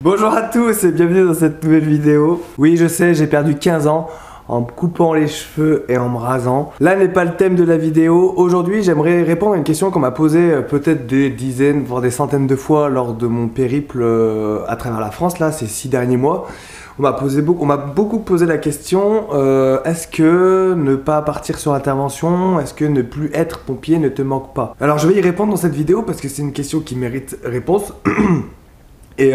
Bonjour à tous et bienvenue dans cette nouvelle vidéo. Oui, je sais, j'ai perdu 15 ans en me coupant les cheveux et en me rasant. Là n'est pas le thème de la vidéo. Aujourd'hui, j'aimerais répondre à une question qu'on m'a posée peut-être des dizaines, voire des centaines de fois lors de mon périple à travers la France, là, ces 6 derniers mois. On m'a beaucoup posé la question, est-ce que ne pas partir sur intervention, est-ce que ne plus être pompier ne te manque pas? Alors je vais y répondre dans cette vidéo parce que c'est une question qui mérite réponse. Et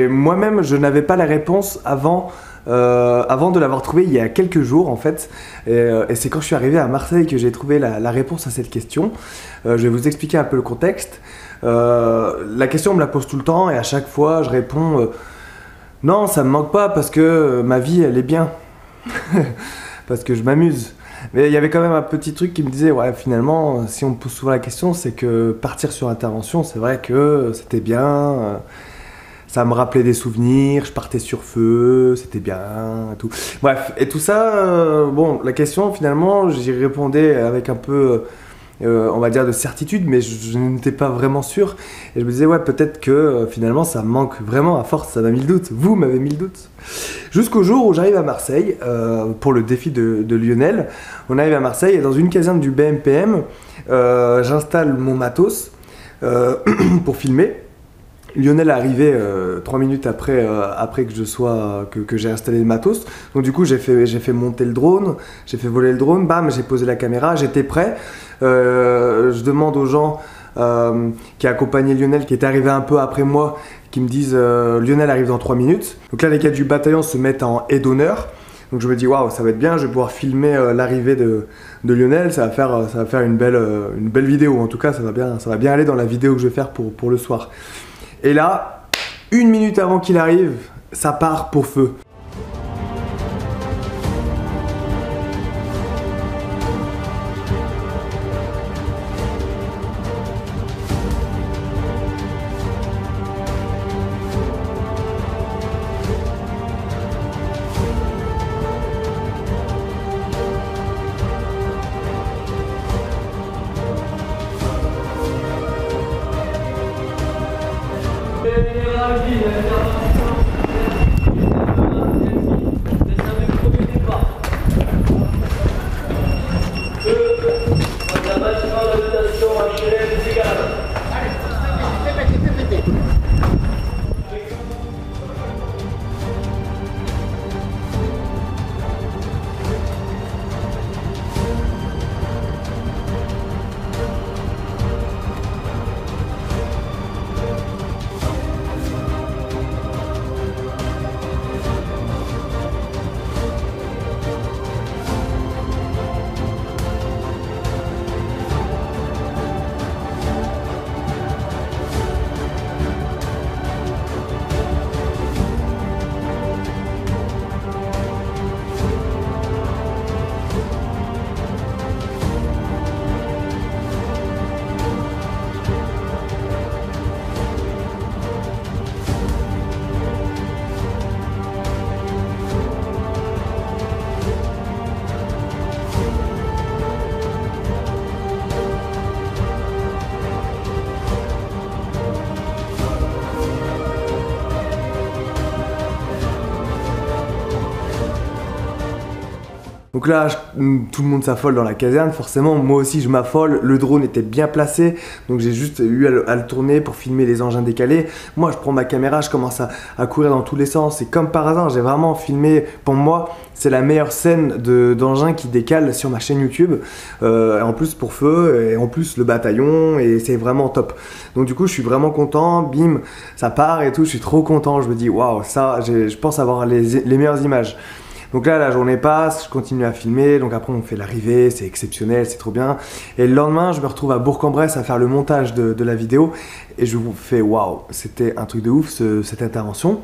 moi-même, je n'avais pas la réponse avant de l'avoir trouvée il y a quelques jours en fait. Et c'est quand je suis arrivé à Marseille que j'ai trouvé la réponse à cette question. Je vais vous expliquer un peu le contexte. La question on me la pose tout le temps et à chaque fois je réponds non, ça me manque pas parce que ma vie elle est bien. Parce que je m'amuse. Mais il y avait quand même un petit truc qui me disait ouais, finalement si on me pose souvent la question, c'est que partir sur intervention, c'est vrai que c'était bien, ça me rappelait des souvenirs, je partais sur feu, c'était bien, tout. Bref, et tout ça, bon, la question finalement, j'y répondais avec un peu, on va dire de certitude, mais je n'étais pas vraiment sûr. Et je me disais ouais, peut-être que finalement ça me manque vraiment, à force ça m'a mis le doute, vous m'avez mis le doute. Jusqu'au jour où j'arrive à Marseille, pour le défi de Lionel. On arrive à Marseille et dans une caserne du BMPM, j'installe mon matos pour filmer. Lionel est arrivé 3 minutes après que j'ai installé le matos. Donc du coup j'ai fait monter le drone, j'ai fait voler le drone, bam, j'ai posé la caméra, j'étais prêt. Je demande aux gens qui accompagnaient Lionel, qui étaient arrivés un peu après moi, qui me disent Lionel arrive dans 3 minutes. Donc là les gars du bataillon se mettent en aide d'honneur. Donc je me dis waouh, ça va être bien, je vais pouvoir filmer l'arrivée de Lionel, ça va faire une belle vidéo. En tout cas ça va bien aller dans la vidéo que je vais faire pour le soir. Et là, 1 minute avant qu'il arrive, ça part pour feu. Donc là, tout le monde s'affole dans la caserne, forcément, moi aussi je m'affole, le drone était bien placé, donc j'ai juste eu à le tourner pour filmer les engins décalés. Moi je prends ma caméra, je commence à courir dans tous les sens, et comme par hasard, j'ai vraiment filmé, pour moi, c'est la meilleure scène d'engins qui décalent sur ma chaîne YouTube, en plus pour feu, et en plus le bataillon, et c'est vraiment top. Donc du coup je suis vraiment content, bim, ça part et tout, je suis trop content, je me dis waouh, ça, je pense avoir les meilleures images. Donc là, la journée passe, je continue à filmer, donc après on fait l'arrivée, c'est exceptionnel, c'est trop bien. Et le lendemain, je me retrouve à Bourg-en-Bresse à faire le montage de la vidéo et je vous fais waouh, c'était un truc de ouf cette intervention.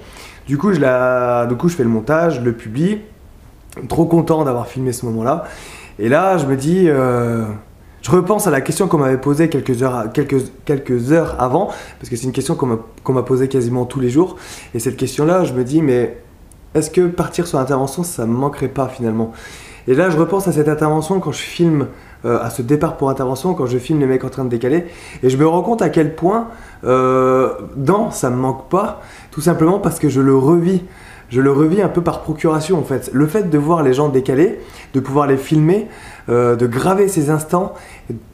Du coup, je fais le montage, je le publie, trop content d'avoir filmé ce moment-là. Et là, je me dis, je repense à la question qu'on m'avait posée quelques heures avant, parce que c'est une question qu'on m'a posée quasiment tous les jours. Et cette question-là, je me dis, mais est-ce que partir sur intervention, ça me manquerait pas finalement? Et là, je repense à cette intervention quand je filme à ce départ pour intervention quand je filme les mecs en train de décaler. Et je me rends compte à quel point, non, ça me manque pas, tout simplement parce que je le revis. Je le revis un peu par procuration en fait. Le fait de voir les gens décaler, de pouvoir les filmer, de graver ces instants,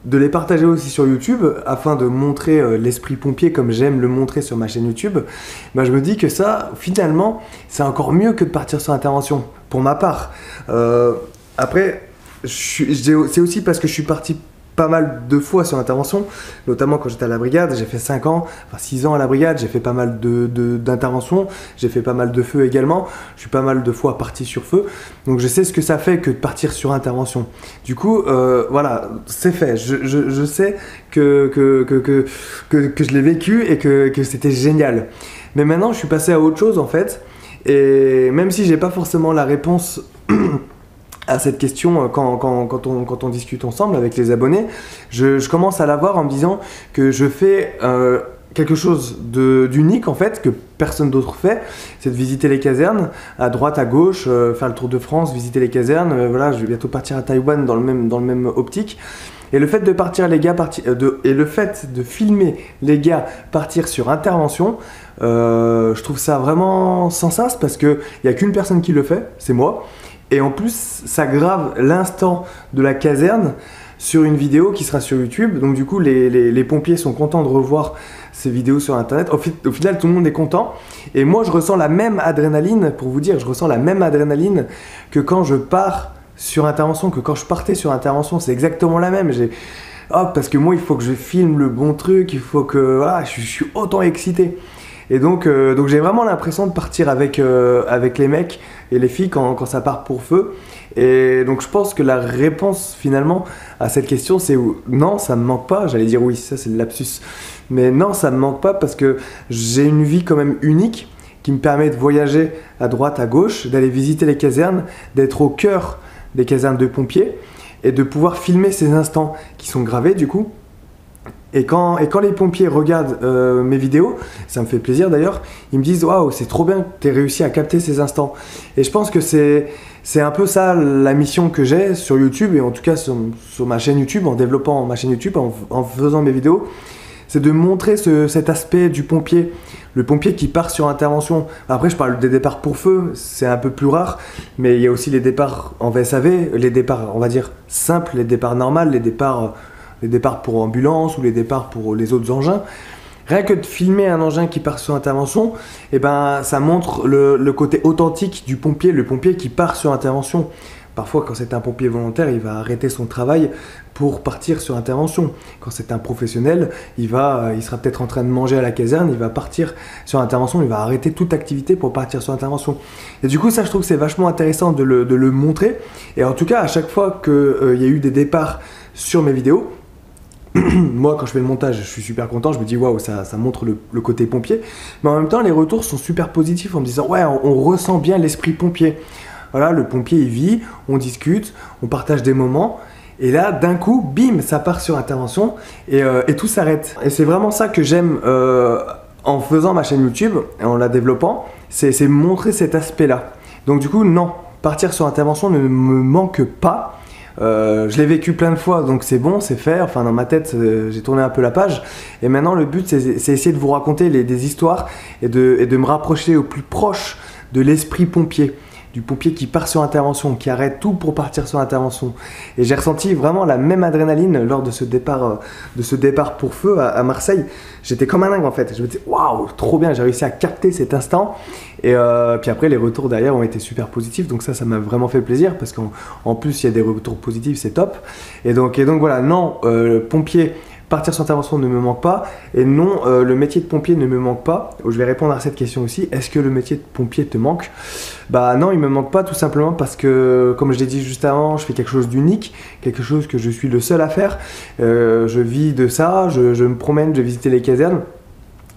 de les partager aussi sur YouTube afin de montrer l'esprit pompier comme j'aime le montrer sur ma chaîne YouTube, ben je me dis que ça, finalement, c'est encore mieux que de partir sur intervention, pour ma part. Après, c'est aussi parce que je suis parti pas mal de fois sur intervention, notamment quand j'étais à la brigade. J'ai fait 5 ans, enfin 6 ans à la brigade, j'ai fait pas mal d'interventions, j'ai fait pas mal de feux également, je suis pas mal de fois parti sur feu, donc je sais ce que ça fait que de partir sur intervention. Du coup, voilà, c'est fait, je sais que je l'ai vécu et que c'était génial. Mais maintenant, je suis passé à autre chose en fait, et même si j'ai pas forcément la réponse à cette question quand on discute ensemble avec les abonnés, je commence à la voir en me disant que je fais quelque chose d'unique en fait, que personne d'autre fait, c'est de visiter les casernes à droite, à gauche, faire le tour de France, visiter les casernes, voilà, je vais bientôt partir à Taïwan dans le même optique. Et le fait de partir les gars et le fait de filmer les gars partir sur intervention, je trouve ça vraiment sans sens parce que il y a qu'une personne qui le fait, c'est moi. Et en plus, ça grave l'instant de la caserne sur une vidéo qui sera sur YouTube. Donc du coup, les pompiers sont contents de revoir ces vidéos sur Internet. Au final, tout le monde est content. Et moi, je ressens la même adrénaline, pour vous dire, je ressens la même adrénaline que quand je pars sur intervention, que quand je partais sur intervention. C'est exactement la même. Parce que moi, il faut que je filme le bon truc, il faut que... Voilà, je suis autant excité. Et donc j'ai vraiment l'impression de partir avec les mecs et les filles quand ça part pour feu. Et donc je pense que la réponse finalement à cette question c'est non, ça me manque pas. J'allais dire oui, ça c'est le lapsus. Mais non, ça me manque pas parce que j'ai une vie quand même unique qui me permet de voyager à droite, à gauche, d'aller visiter les casernes, d'être au cœur des casernes de pompiers et de pouvoir filmer ces instants qui sont gravés du coup. Et quand les pompiers regardent mes vidéos, ça me fait plaisir d'ailleurs, ils me disent « Waouh, c'est trop bien que tu aies réussi à capter ces instants ». Et je pense que c'est un peu ça la mission que j'ai sur YouTube, et en tout cas sur ma chaîne YouTube, en développant ma chaîne YouTube, en faisant mes vidéos, c'est de montrer cet aspect du pompier, le pompier qui part sur intervention. Après, je parle des départs pour feu, c'est un peu plus rare, mais il y a aussi les départs en VSAV, les départs, on va dire, simples, les départs normaux, les départs pour ambulance ou les départs pour les autres engins. Rien que de filmer un engin qui part sur intervention, eh ben, ça montre le côté authentique du pompier, le pompier qui part sur intervention. Parfois, quand c'est un pompier volontaire, il va arrêter son travail pour partir sur intervention. Quand c'est un professionnel, il sera peut-être en train de manger à la caserne, il va partir sur intervention, il va arrêter toute activité pour partir sur intervention. Et du coup, ça, je trouve que c'est vachement intéressant de le montrer. Et en tout cas, à chaque fois qu'il y a eu des départs sur mes vidéos, moi quand je fais le montage je suis super content, je me dis waouh, ça montre le côté pompier, mais en même temps les retours sont super positifs en me disant ouais, on ressent bien l'esprit pompier. Voilà, le pompier il vit, on discute, on partage des moments, et là d'un coup bim, ça part sur intervention et tout s'arrête. Et c'est vraiment ça que j'aime en faisant ma chaîne YouTube et en la développant, c'est montrer cet aspect là. Donc du coup non, partir sur intervention ne me manque pas. Je l'ai vécu plein de fois, donc c'est bon, c'est fait. Enfin, dans ma tête, j'ai tourné un peu la page. Et maintenant, le but, c'est essayer de vous raconter des histoires et de me rapprocher au plus proche de l'esprit pompier. Du pompier qui part sur intervention, qui arrête tout pour partir sur intervention. Et j'ai ressenti vraiment la même adrénaline lors de ce départ pour feu à Marseille. J'étais comme un dingue en fait. Je me disais waouh, trop bien, j'ai réussi à capter cet instant. Et puis après, les retours derrière ont été super positifs. Donc ça m'a vraiment fait plaisir parce qu'en plus, il y a des retours positifs, c'est top. Et donc voilà, non, pompier. Partir sur intervention ne me manque pas, et non, le métier de pompier ne me manque pas. Je vais répondre à cette question aussi. Est-ce que le métier de pompier te manque? Bah non, il me manque pas, tout simplement parce que, comme je l'ai dit juste avant, je fais quelque chose d'unique, quelque chose que je suis le seul à faire. Je vis de ça, je me promène, je visite les casernes.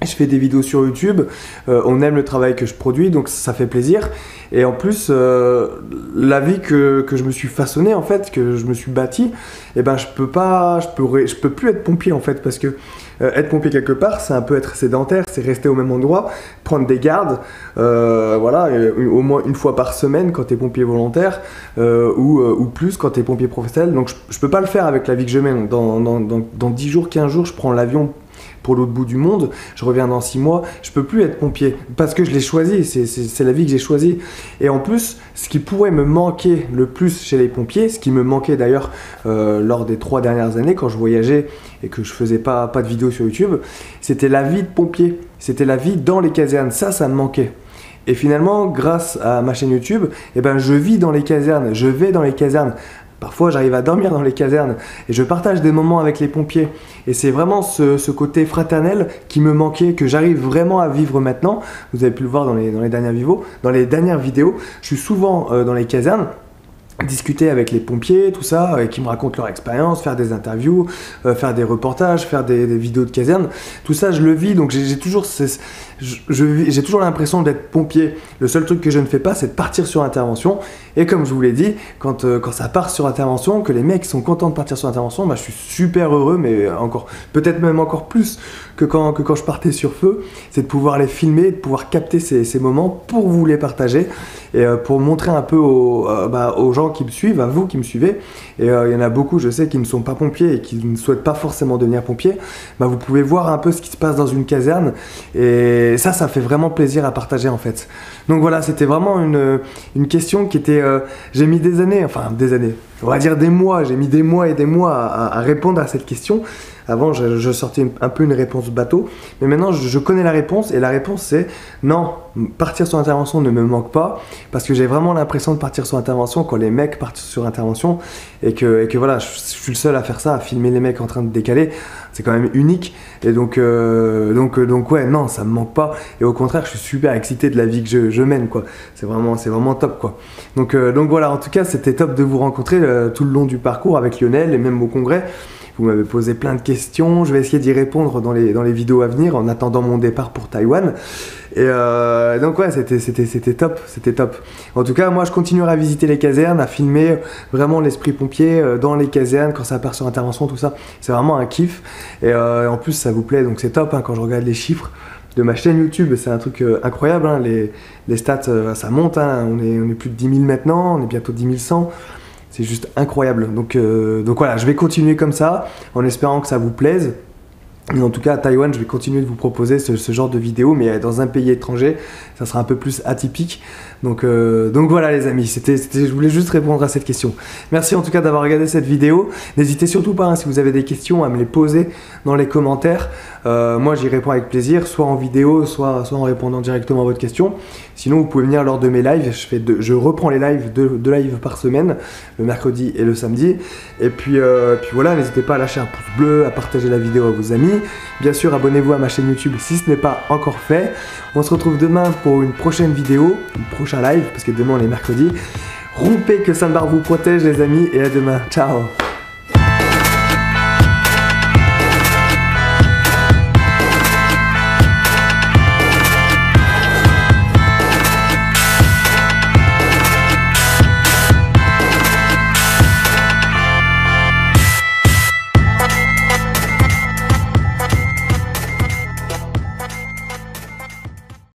Je fais des vidéos sur YouTube, on aime le travail que je produis, donc ça fait plaisir. Et en plus, la vie que je me suis façonné en fait, que je me suis bâti, eh ben je peux plus être pompier en fait, parce que Être pompier quelque part, c'est un peu être sédentaire, c'est rester au même endroit, prendre des gardes, voilà, au moins une fois par semaine quand tu es pompier volontaire, ou plus quand tu es pompier professionnel. Donc je peux pas le faire avec la vie que je mène. Dans 10 jours, 15 jours, je prends l'avion pour l'autre bout du monde, je reviens dans 6 mois, je peux plus être pompier parce que je l'ai choisi, c'est la vie que j'ai choisie. Et en plus, ce qui pourrait me manquer le plus chez les pompiers, ce qui me manquait d'ailleurs lors des 3 dernières années quand je voyageais et que je faisais pas de vidéos sur YouTube, c'était la vie de pompier, c'était la vie dans les casernes, ça me manquait. Et finalement, grâce à ma chaîne YouTube, eh ben, je vis dans les casernes, je vais dans les casernes. Parfois, j'arrive à dormir dans les casernes et je partage des moments avec les pompiers. Et c'est vraiment ce côté fraternel qui me manquait, que j'arrive vraiment à vivre maintenant. Vous avez pu le voir dans les dernières vidéos. Je suis souvent dans les casernes, discuter avec les pompiers, tout ça, qui me racontent leur expérience, faire des interviews, faire des reportages, faire des vidéos de caserne. Tout ça, je le vis, donc j'ai toujours l'impression d'être pompier. Le seul truc que je ne fais pas, c'est de partir sur intervention. Et comme je vous l'ai dit, quand ça part sur intervention, que les mecs sont contents de partir sur intervention, bah, je suis super heureux, mais peut-être même encore plus que quand je partais sur feu, c'est de pouvoir les filmer, de pouvoir capter ces moments pour vous les partager et pour montrer un peu aux gens qui me suivent, à vous qui me suivez. Et il y en a beaucoup, je sais, qui ne sont pas pompiers et qui ne souhaitent pas forcément devenir pompiers. Bah, vous pouvez voir un peu ce qui se passe dans une caserne et ça fait vraiment plaisir à partager en fait. Donc voilà, c'était vraiment une question qui était... j'ai mis des années, on va dire des mois, j'ai mis des mois et des mois à répondre à cette question. Avant, je sortais un peu une réponse bateau, mais maintenant je connais la réponse, et la réponse c'est non, partir sur intervention ne me manque pas, parce que j'ai vraiment l'impression de partir sur intervention quand les mecs partent sur intervention, et que voilà, je suis le seul à faire ça, à filmer les mecs en train de décaler, c'est quand même unique, et donc ouais, non, ça me manque pas, et au contraire, je suis super excité de la vie que je mène, quoi. C'est vraiment top, quoi. Donc voilà, en tout cas, c'était top de vous rencontrer tout le long du parcours avec Lionel, et même au congrès. Vous m'avez posé plein de questions, je vais essayer d'y répondre dans les vidéos à venir en attendant mon départ pour Taïwan. Et donc ouais, c'était top. En tout cas, moi je continuerai à visiter les casernes, à filmer vraiment l'esprit pompier dans les casernes quand ça part sur intervention, tout ça. C'est vraiment un kiff. Et en plus ça vous plaît, donc c'est top, hein, quand je regarde les chiffres de ma chaîne YouTube, c'est un truc incroyable, hein, les stats ça monte, hein, on est plus de 10 000 maintenant, on est bientôt 10 100. C'est juste incroyable. Donc voilà, je vais continuer comme ça, en espérant que ça vous plaise. Et en tout cas, à Taïwan, je vais continuer de vous proposer ce genre de vidéos, mais dans un pays étranger, ça sera un peu plus atypique. Donc voilà les amis, je voulais juste répondre à cette question. Merci en tout cas d'avoir regardé cette vidéo. N'hésitez surtout pas, hein, si vous avez des questions, à me les poser dans les commentaires. Moi j'y réponds avec plaisir, soit en vidéo, soit en répondant directement à votre question. Sinon vous pouvez venir lors de mes lives, je reprends les lives, deux lives par semaine, le mercredi et le samedi. Et puis voilà, n'hésitez pas à lâcher un pouce bleu, à partager la vidéo à vos amis. Bien sûr, abonnez-vous à ma chaîne YouTube si ce n'est pas encore fait. On se retrouve demain pour une prochaine vidéo, un prochain live, parce que demain on est mercredi. Rompez, que Sainte Barbe vous protège les amis, et à demain. Ciao.